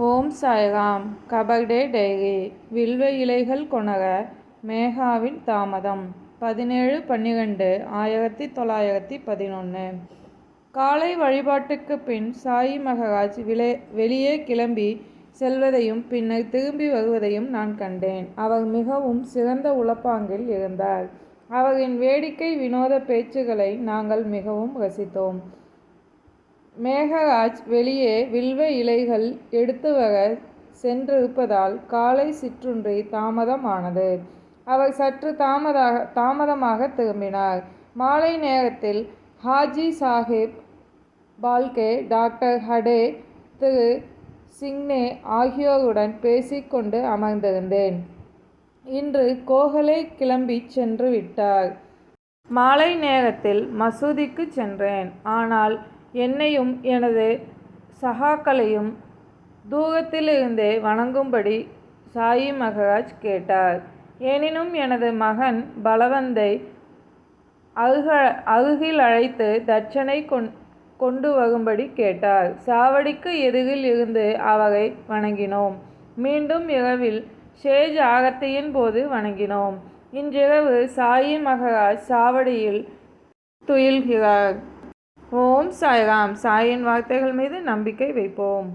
ஓம் Sairam. கபர்டே diary. வில்வ இலைகள் கொணர மேகாவின் தாமதம். 17/12/1911. காலை வழிபாட்டுக்கு பின் சாயி மகராஜ் வெளியே கிளம்பி செல்வதையும் பின்னர் திரும்பி வருவதையும் நான் கண்டேன். அவர் மிகவும் சிறந்த உளப்பாங்கில் இருந்தார். அவரின் வேடிக்கை வினோத பேச்சுகளை நாங்கள் மிகவும் ரசித்தோம். மேகராஜ் வெளியே வில்வ இலைகள் எடுத்து வர சென்றிருப்பதால் காலை சிற்றுண்டி தாமதமானது. அவர் சற்று தாமதமாக திரும்பினார். மாலை நேரத்தில் ஹாஜி சாஹிப் பால்கே, டாக்டர் ஹடே, திரு சிங்னே ஆகியோருடன் பேசிக்கொண்டு அமர்ந்திருந்தேன். இன்று கோகலே கிளம்பி சென்று விட்டார். மாலை நேரத்தில் மசூதிக்கு சென்றேன். ஆனால் என்னையும் எனது சகாக்களையும் தூரத்திலிருந்தே வணங்கும்படி சாயி மகராஜ் கேட்டார். எனினும் எனது மகன் பலவந்தை அருகில் அழைத்து தட்சணை கொண்டு வரும்படி கேட்டார். சாவடிக்கு எதிரில் இருந்து அவரை வணங்கினோம். மீண்டும் இரவில் ஷேஜ் ஆரத்தியின் போது வணங்கினோம். இன்றிரவு சாயி மகராஜ் சாவடியில் துயில்கிறார். ஓம் சாய்ராம். சாயின் வார்த்தைகள் மீது நம்பிக்கை வைப்போம்.